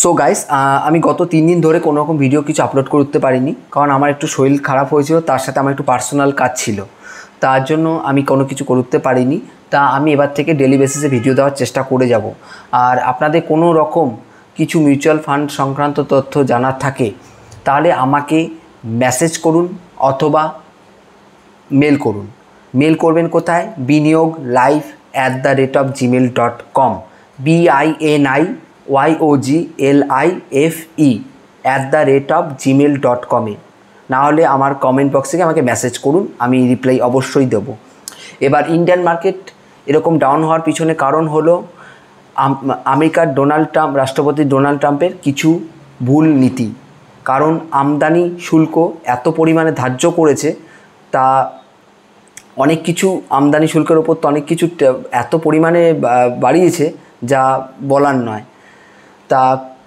So guys, আমি গত 3 দিন ধরে কোনো রকম ভিডিও কিছু আপলোড করতে পারিনি, কারণ আমার একটু শরীর খারাপ হয়েছিল, তার সাথে আমার একটু পার্সোনাল কাজ ছিল, তার জন্য আমি কোনো কিছু করতে পারিনি। তা আমি এবার থেকে ডেলি বেসিসে ভিডিও দেওয়ার চেষ্টা করে যাব। আর আপনাদের কোনো রকম কিছু মিউচুয়াল ফান্ড সংক্রান্ত তথ্য জানার থাকে তাহলে আমাকে মেসেজ করুন অথবা মেল করুন। মেল করবেন কোথায়? biniyogLife@gmail.com, BINIYOGLIFE@gmail.com না হলে আমার কমেন্ট বক্সে আমাকে মেসেজ করুন, আমি রিপ্লাই অবশ্যই দেবো। এবার ইন্ডিয়ান মার্কেট এরকম ডাউন হওয়ার পিছনে কারণ হলো আমেরিকার রাষ্ট্রপতি ডোনাল্ড ট্রাম্পের কিছু ভুল নীতি। কারণ আমদানি শুল্ক এত পরিমাণে ধার্য করেছে, তা অনেক কিছু আমদানি শুল্কের ওপর তো অনেক কিছু এত পরিমাণে বাড়িয়েছে যা বলার নয়। তা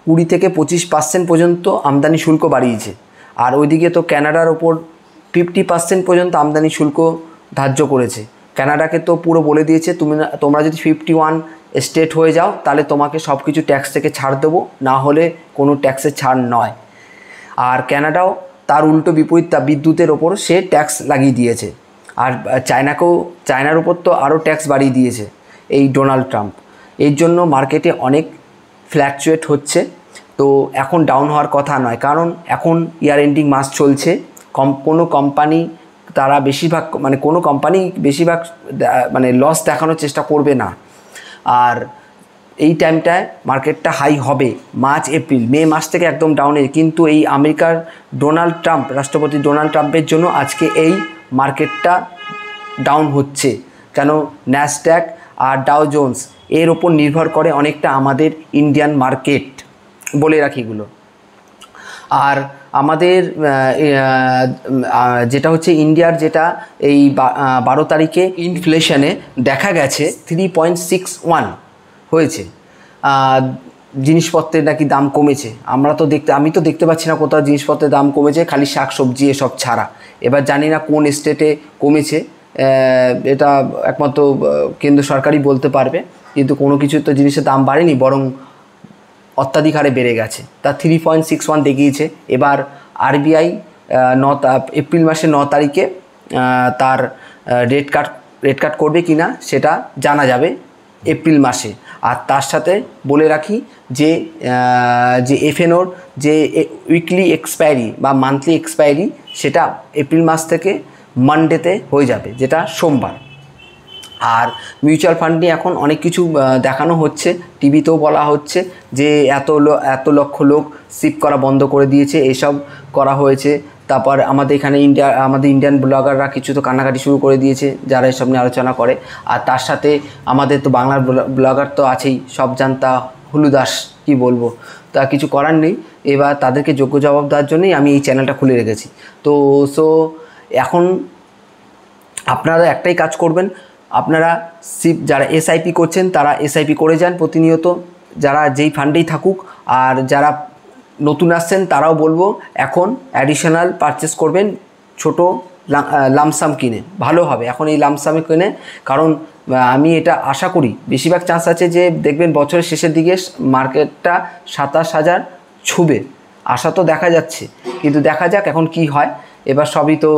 20 থেকে 25% পর্যন্ত আমদানি শুল্ক বাড়িয়েছে। আর ওইদিকে তো ক্যানাডার ওপর 50% পর্যন্ত আমদানি শুল্ক ধার্য করেছে। ক্যানাডাকে তো পুরো বলে দিয়েছে তোমরা যদি 51 স্টেট হয়ে যাও তাহলে তোমাকে সব কিছু ট্যাক্স থেকে ছাড় দেবো, না হলে কোনো ট্যাক্সের ছাড় নয়। আর ক্যানাডাও তার উল্টো বিপরীত বিদ্যুতের ওপর সে ট্যাক্স লাগিয়ে দিয়েছে। আর চায়নার উপর তো আরও ট্যাক্স বাড়িয়ে দিয়েছে এই ডোনাল্ড ট্রাম্প। এর জন্য মার্কেটে অনেক ফ্ল্যাকচুয়েট হচ্ছে। তো এখন ডাউন হওয়ার কথা নয়, কারণ এখন ইয়ার এন্ডিং মাস চলছে। কোনো কোম্পানি তারা কোনো কোম্পানি বেশিরভাগ লস দেখানোর চেষ্টা করবে না। আর এই টাইমটায় মার্কেটটা হাই হবে মার্চ এপ্রিল মে মাস থেকে একদম ডাউনে। কিন্তু এই আমেরিকার রাষ্ট্রপতি ডোনাল্ড ট্রাম্পের জন্য আজকে এই মার্কেটটা ডাউন হচ্ছে। কেন? ন্যাসড্যাক আর ডাও জোন্স এর ওপর নির্ভর করে অনেকটা আমাদের ইন্ডিয়ান মার্কেট, বলে রাখি এগুলো। আর আমাদের যেটা হচ্ছে ইন্ডিয়ার, যেটা এই 12 তারিখে ইনফ্লেশনে দেখা গেছে 3.61 হয়েছে। জিনিসপত্রের নাকি দাম কমেছে। আমি তো দেখতে পাচ্ছি না কোথাও জিনিসপত্রের দাম কমেছে, খালি শাকসবজি এসব ছাড়া। এবার জানি না কোন স্টেটে কমেছে, এটা একমাত্র কেন্দ্র সরকারই বলতে পারবে। কিন্তু কোনো কিছু তো জিনিসের দাম বাড়েনি, বরং অত্যাধিক হারে বেড়ে গেছে। তা 3.61 দেখিয়েছে। এবার আরবিআই এপ্রিল মাসের 9 তারিখে তার রেট কাট করবে কি না সেটা জানা যাবে এপ্রিল মাসে। আর তার সাথে বলে রাখি যে এফএনওর যে উইকলি এক্সপায়ারি বা মান্থলি এক্সপায়ারি, সেটা এপ্রিল মাস থেকে মানডেতে হয়ে যাবে, যেটা সোমবার। আর মিউচুয়াল ফান্ড নিয়ে এখন অনেক কিছু দেখানো হচ্ছে, টিভিতেও বলা হচ্ছে যে এত লক্ষ লোক সিপ করা বন্ধ করে দিয়েছে, এসব করা হয়েছে। তারপর আমাদের ইন্ডিয়ান ব্লগাররা কিছু তো কান্নাকাটি শুরু করে দিয়েছে, যারা এসব নিয়ে আলোচনা করে। আর তার সাথে আমাদের তো বাংলার ব্লগার তো আছেই, সব জানতা হুলুদাস, কি বলবো। তা কিছু করার নেই, এবার তাদেরকে যোগ্য জবাব দেওয়ার জন্যই আমি এই চ্যানেলটা খুলে রেখেছি। তো এখন আপনারা একটাই কাজ করবেন, আপনারা যারা এসআইপি করছেন তারা এসআইপি করে যান প্রতিনিয়ত, যারা যেই ফান্ডেই থাকুক। আর যারা নতুন আসছেন তারাও বলবো এখন অ্যাডিশনাল পারচেস করবেন, ছোট লামসাম কিনে ভালো হবে এখন এই লামসামে কিনে। কারণ আমি এটা আশা করি বেশিরভাগ চান্স আছে যে দেখবেন বছরের শেষের দিকে মার্কেটটা 27,000 ছুবে, আশা তো দেখা যাচ্ছে। কিন্তু দেখা যাক এখন কি হয়। এবার সবই তো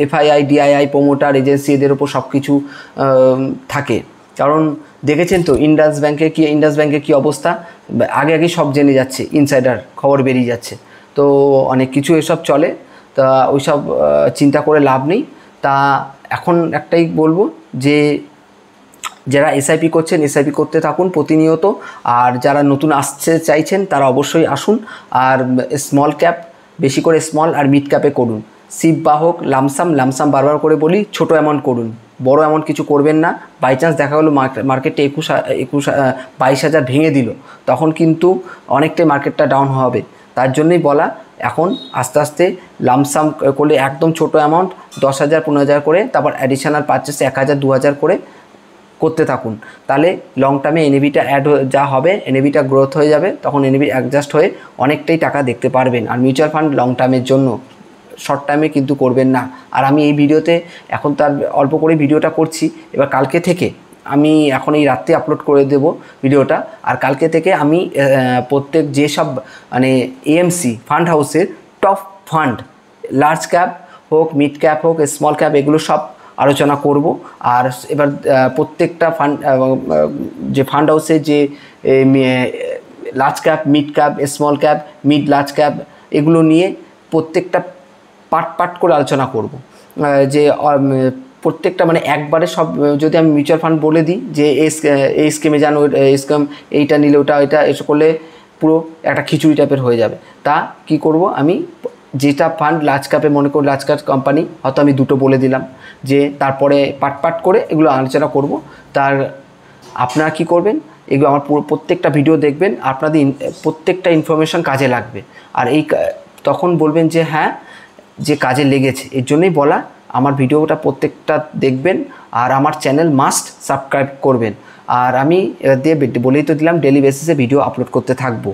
এফআইআই, ডিআইআই, প্রোমোটার, এজেন্সি, এদের ওপর সব কিছু থাকে। কারণ দেখেছেন তো ইন্ডাস ব্যাংকের কী অবস্থা, আগে সব জেনে যাচ্ছে, ইনসাইডার খবর বেরিয়ে যাচ্ছে। তো অনেক কিছু এসব চলে, তা ওইসব চিন্তা করে লাভ নেই। তা এখন একটাই বলবো যে যারা এসআইপি করছেন এসআইপি করতে থাকুন প্রতিনিয়ত। আর যারা নতুন আসতে চাইছেন তারা অবশ্যই আসুন। আর স্মল ক্যাপ, বেশি করে স্মল আর মিড ক্যাপে করুন। সিপ বাহক লামসাম বারবার করে বলি, ছোট অ্যামাউন্ট করুন, বড় অ্যামাউন্ট কিছু করবেন না। বাই চান্স দেখা হলো মার্কেটে 22,000 ভেঙে দিল, তখন কিন্তু অনেকটাই মার্কেটটা ডাউন হবে। তার জন্যই বলা, এখন আস্তে আস্তে লামসাম করলে একদম ছোট অ্যামাউন্ট 10,000 15,000 করে, তারপর অ্যাডিশনাল পারচেসে 1,000 2,000 করে করতে থাকুন। তাহলে লং টার্মে এনএভিটা যা হবে, এনএভিটা গ্রোথ হয়ে যাবে, তখন এনএভি অ্যাডজাস্ট হয়ে অনেকটাই টাকা দেখতে পারবেন। আর মিউচুয়াল ফান্ড লং টার্মের জন্য, শর্ট টাইমে কিন্তু করবেন না। আর আমি এই ভিডিওতে এখন তার অল্প করে ভিডিওটা করছি, এবার কালকে থেকে আমি এখন এই রাত্রে আপলোড করে দেব ভিডিওটা। আর কালকে থেকে আমি প্রত্যেক যেসব মানে এএমসি ফান্ড হাউসের টপ ফান্ড, লার্জ ক্যাপ হোক, মিড ক্যাপ হোক, স্মল ক্যাপ, এগুলো সব আলোচনা করব। আর এবার প্রত্যেকটা ফান্ড যে ফান্ড হাউসে যে large cap, mid cap, small cap, mid large cap, এগুলো নিয়ে প্রত্যেকটা পার্ট করে আলোচনা করব। যে প্রত্যেকটা মানে একবারে সব যদি আমি মিউচুয়াল ফান্ড বলে দিই যে এই স্কিমে যান, ওই স্কিম, এইটা নিলে ওটা, এসব করলে পুরো একটা খিচুড়ি টাইপের হয়ে যাবে। তা কি করব, আমি যেটা ফান্ড লার্জ ক্যাপে, মনে করি লার্জ ক্যাপ কোম্পানি, হয়তো আমি দুটো বলে দিলাম, যে তারপরে পার্ট করে এগুলো আলোচনা করব। তার আপনারা কি করবেন, এগুলো আমার প্রত্যেকটা ভিডিও দেখবেন, আপনাদের প্রত্যেকটা ইনফরমেশান কাজে লাগবে। আর তখন বলবেন যে হ্যাঁ, যে কাজে লেগেছে। এর জন্যই বলা, আমার ভিডিওটা প্রত্যেকটা দেখবেন আর আমার চ্যানেল মাস্ট সাবস্ক্রাইব করবেন। আর আমি এবার দিয়ে বলেই তো দিলাম, ডেলি বেসিসে ভিডিও আপলোড করতে থাকবো।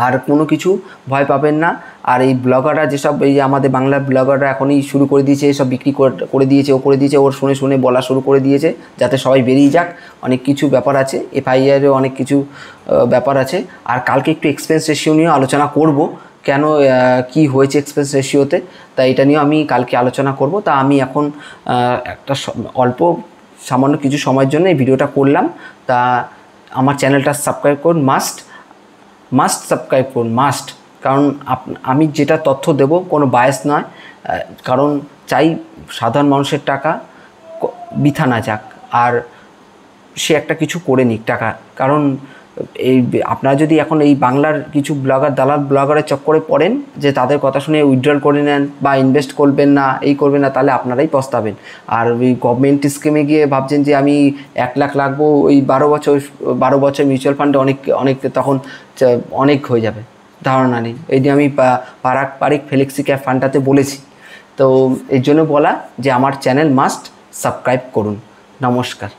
আর কোনো কিছু ভয় পাবেন না। আর এই ব্লগাররা যেসব, এই আমাদের বাংলার ব্লগাররা এখনই শুরু করে দিয়েছে, সব বিক্রি করে দিয়েছে, ওর শুনে বলা শুরু করে দিয়েছে, যাতে সবাই বেরিয়ে যাক। অনেক কিছু ব্যাপার আছে, এফআইআরেও অনেক কিছু ব্যাপার আছে। আর কালকে একটু এক্সপেন্স রেশিও নিয়ে আলোচনা করব, কেন কি হয়েছে এক্সপেন্স রেশিওতে, তাই এটা নিয়েও আমি কালকে আলোচনা করব। তা আমি এখন একটা সামান্য কিছু সময়ের জন্য এই ভিডিওটা করলাম। তা আমার চ্যানেলটা সাবস্ক্রাইব করুন, মাস্ট সাবস্ক্রাইব করুন, মাস্ট। কারণ আমি যেটা তথ্য দেব কোনো বায়াস নয়, কারণ চাই সাধারণ মানুষের টাকা বৃথা না যাক, আর সে একটা কিছু করে নিক টাকা। কারণ এই আপনারা যদি এখন এই বাংলার কিছু দালাল ব্লগারের চক্করে পড়েন, যে তাদের কথা শুনে উইথড্রল করে নেন বা ইনভেস্ট করবেন না, করবেন না, তাহলে আপনারাই পস্তাবেন। আর ওই গভর্নমেন্ট স্কিমে গিয়ে ভাবছেন যে আমি 1 লাখ লাগবো, ওই 12 বছর মিউচুয়াল ফান্ডে অনেক তখন অনেক হয়ে যাবে, ধারণা নেই। এই নিয়ে আমি পারিক ফ্লেক্সি ক্যাপ ফান্ডটাতে বলেছি। তো এর জন্য বলা যে আমার চ্যানেল মাস্ট সাবস্ক্রাইব করুন। নমস্কার।